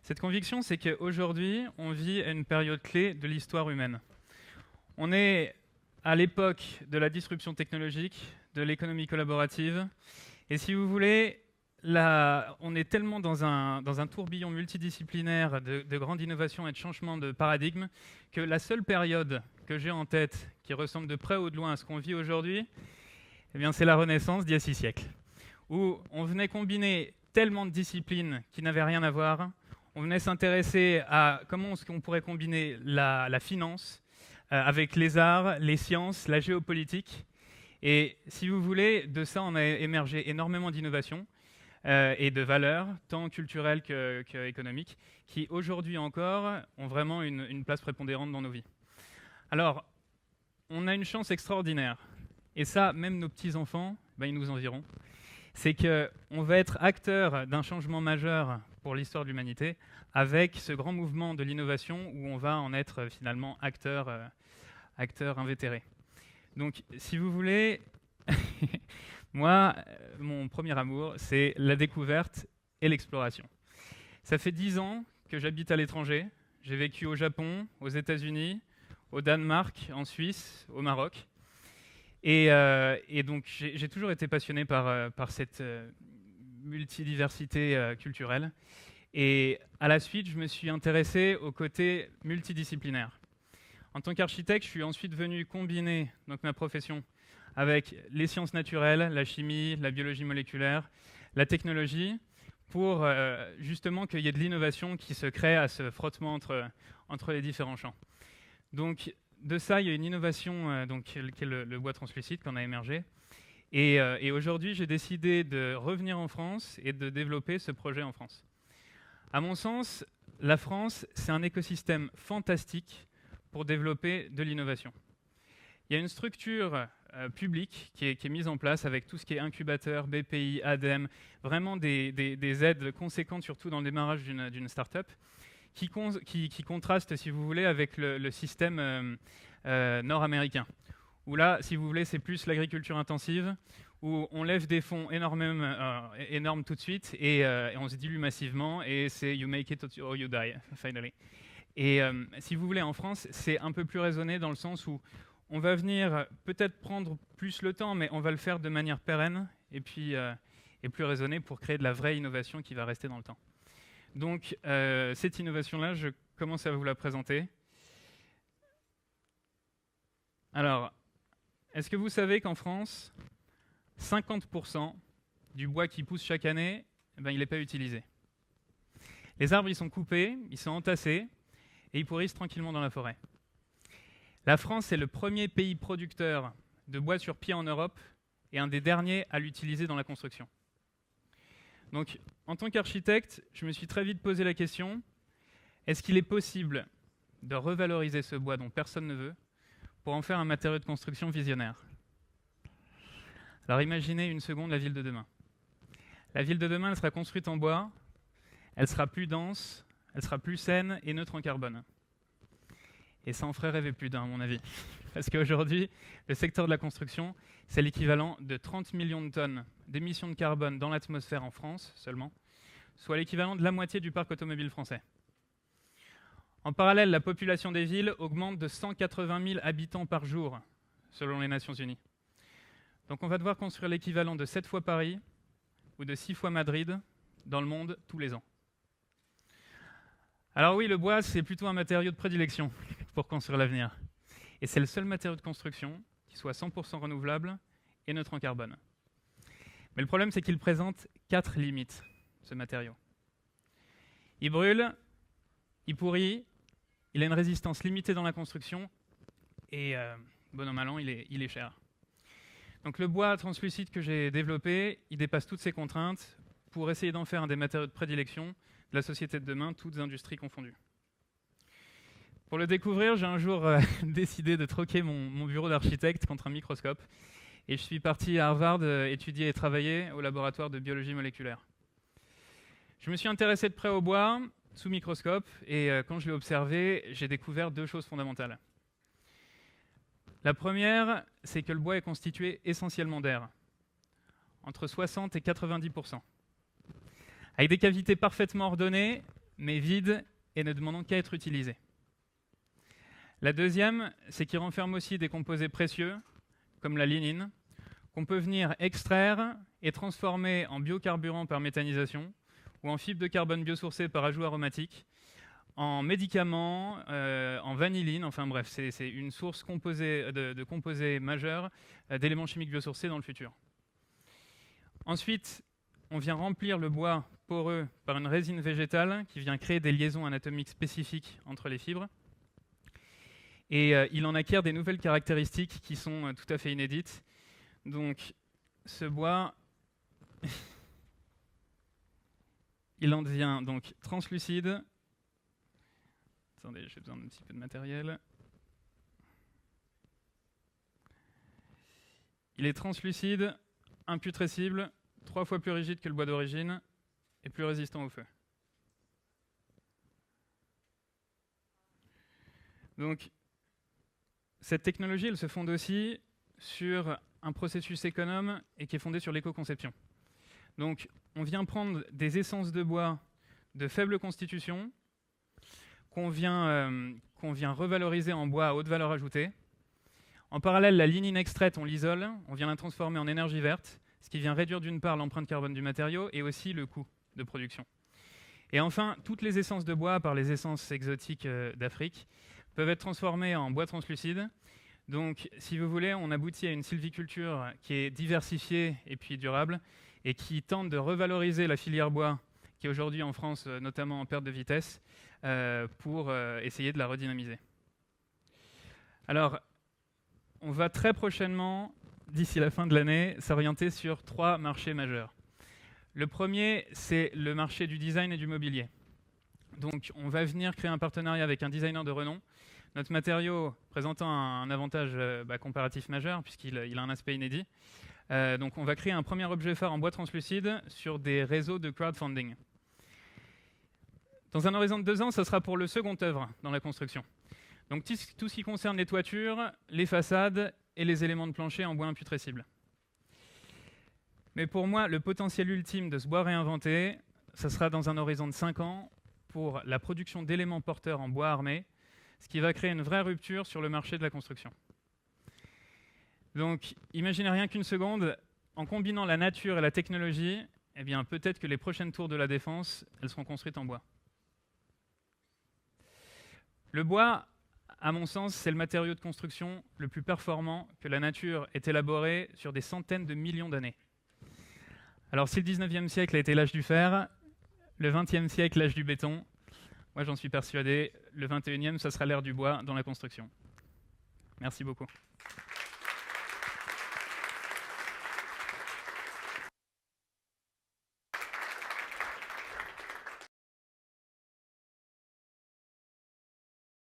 Cette conviction, c'est qu'aujourd'hui, on vit à une période clé de l'histoire humaine. On est à l'époque de la disruption technologique, de l'économie collaborative, et si vous voulez, là, on est tellement dans un tourbillon multidisciplinaire de grande innovation et de changement de paradigme que la seule période que j'ai en tête qui ressemble de près ou de loin à ce qu'on vit aujourd'hui, eh bien, c'est la Renaissance d'il y a 6 siècles, où on venait combiner tellement de disciplines qui n'avaient rien à voir. On venait s'intéresser à comment est-ce qu'on pourrait combiner la finance avec les arts, les sciences, la géopolitique. Et si vous voulez, de ça, on a émergé énormément d'innovations et de valeurs, tant culturelles qu'économiques, qui aujourd'hui encore ont vraiment une place prépondérante dans nos vies. Alors, on a une chance extraordinaire. Et ça, même nos petits-enfants, ils nous envieront. C'est qu'on va être acteur d'un changement majeur pour l'histoire de l'humanité avec ce grand mouvement de l'innovation où on va en être finalement acteur invétéré. Donc, si vous voulez, moi, mon premier amour, c'est la découverte et l'exploration. Ça fait 10 ans que j'habite à l'étranger. J'ai vécu au Japon, aux États-Unis, au Danemark, en Suisse, au Maroc. Et donc, j'ai toujours été passionné par cette multidiversité culturelle. Et à la suite, je me suis intéressé au côté multidisciplinaire. En tant qu'architecte, je suis ensuite venu combiner donc, ma profession avec les sciences naturelles, la chimie, la biologie moléculaire, la technologie, pour justement qu'il y ait de l'innovation qui se crée à ce frottement entre les différents champs. Donc, de ça, il y a une innovation qui est le bois translucide qu'on a émergé. Et aujourd'hui, j'ai décidé de revenir en France et de développer ce projet en France. À mon sens, la France, c'est un écosystème fantastique pour développer de l'innovation. Il y a une structure publique qui est mise en place avec tout ce qui est incubateur, BPI, ADEME, vraiment des aides conséquentes, surtout dans le démarrage d'une start-up, qui contraste, si vous voulez, avec le système nord-américain. Où là, si vous voulez, c'est plus l'agriculture intensive, où on lève des fonds énormes tout de suite, et on se dilue massivement, et c'est « you make it or you die », finally. Et si vous voulez, en France, c'est un peu plus raisonné dans le sens où on va venir peut-être prendre plus le temps, mais on va le faire de manière pérenne, et puis et plus raisonnée pour créer de la vraie innovation qui va rester dans le temps. Donc, cette innovation-là, je commence à vous la présenter. Alors, est-ce que vous savez qu'en France, 50% du bois qui pousse chaque année, il n'est pas utilisé. Les arbres, ils sont coupés, ils sont entassés, et ils pourrissent tranquillement dans la forêt. La France est le premier pays producteur de bois sur pied en Europe, et un des derniers à l'utiliser dans la construction. Donc, en tant qu'architecte, je me suis très vite posé la question, est-ce qu'il est possible de revaloriser ce bois dont personne ne veut pour en faire un matériau de construction visionnaire? Alors imaginez une seconde la ville de demain. La ville de demain, elle sera construite en bois, elle sera plus dense, elle sera plus saine et neutre en carbone. Et ça en ferait rêver plus d'un, à mon avis. Parce qu'aujourd'hui, le secteur de la construction, c'est l'équivalent de 30 millions de tonnes d'émissions de carbone dans l'atmosphère en France seulement, soit l'équivalent de la moitié du parc automobile français. En parallèle, la population des villes augmente de 180 000 habitants par jour, selon les Nations Unies. Donc on va devoir construire l'équivalent de 7 fois Paris ou de 6 fois Madrid dans le monde tous les ans. Alors oui, le bois, c'est plutôt un matériau de prédilection pour construire l'avenir. Et c'est le seul matériau de construction qui soit 100% renouvelable et neutre en carbone. Mais le problème, c'est qu'il présente 4 limites, ce matériau. Il brûle, il pourrit, il a une résistance limitée dans la construction, et bon an mal an, il est cher. Donc le bois translucide que j'ai développé, il dépasse toutes ces contraintes pour essayer d'en faire un des matériaux de prédilection de la société de demain, toutes industries confondues. Pour le découvrir, j'ai un jour décidé de troquer mon bureau d'architecte contre un microscope, et je suis parti à Harvard étudier et travailler au laboratoire de biologie moléculaire. Je me suis intéressé de près au bois, sous microscope, et quand je l'ai observé, j'ai découvert 2 choses fondamentales. La première, c'est que le bois est constitué essentiellement d'air, entre 60 et 90%. Avec des cavités parfaitement ordonnées, mais vide et ne demandant qu'à être utilisé. La deuxième, c'est qu'il renferme aussi des composés précieux, comme la lignine, qu'on peut venir extraire et transformer en biocarburant par méthanisation, ou en fibre de carbone biosourcée par ajout aromatique, en médicaments, en vanilline, enfin bref, c'est une source de composés majeurs, d'éléments chimiques biosourcés dans le futur. Ensuite, on vient remplir le bois poreux par une résine végétale qui vient créer des liaisons anatomiques spécifiques entre les fibres. Et il en acquiert des nouvelles caractéristiques qui sont tout à fait inédites. Donc, ce bois, il en devient donc translucide. Attendez, j'ai besoin d'un petit peu de matériel. Il est translucide, imputrescible, 3 fois plus rigide que le bois d'origine et plus résistant au feu. Donc, cette technologie, elle se fonde aussi sur un processus économe et qui est fondé sur l'éco-conception. Donc, on vient prendre des essences de bois de faible constitution qu'on vient revaloriser en bois à haute valeur ajoutée. En parallèle, la lignine extraite, on l'isole, on vient la transformer en énergie verte, ce qui vient réduire d'une part l'empreinte carbone du matériau et aussi le coût de production. Et enfin, toutes les essences de bois, par les essences exotiques d'Afrique, peuvent être transformées en bois translucide. Donc, si vous voulez, on aboutit à une sylviculture qui est diversifiée et puis durable, et qui tente de revaloriser la filière bois, qui est aujourd'hui en France notamment en perte de vitesse, pour essayer de la redynamiser. Alors, on va très prochainement, d'ici la fin de l'année, s'orienter sur 3 marchés majeurs. Le premier, c'est le marché du design et du mobilier. Donc, on va venir créer un partenariat avec un designer de renom. Notre matériau présentant un avantage comparatif majeur, puisqu'il a un aspect inédit. Donc, on va créer un premier objet phare en bois translucide sur des réseaux de crowdfunding. Dans un horizon de 2 ans, ça sera pour le second œuvre dans la construction. Donc, tout ce qui concerne les toitures, les façades et les éléments de plancher en bois imputrescible. Mais pour moi, le potentiel ultime de ce bois réinventé, ça sera dans un horizon de 5 ans pour la production d'éléments porteurs en bois armé, ce qui va créer une vraie rupture sur le marché de la construction. Donc, imaginez rien qu'une seconde, en combinant la nature et la technologie, eh bien, peut-être que les prochaines tours de la Défense, elles seront construites en bois. Le bois, à mon sens, c'est le matériau de construction le plus performant que la nature ait élaboré sur des centaines de millions d'années. Alors, si le 19e siècle a été l'âge du fer, le 20e siècle, l'âge du béton, moi j'en suis persuadé, le 21e, ça sera l'ère du bois dans la construction. Merci beaucoup.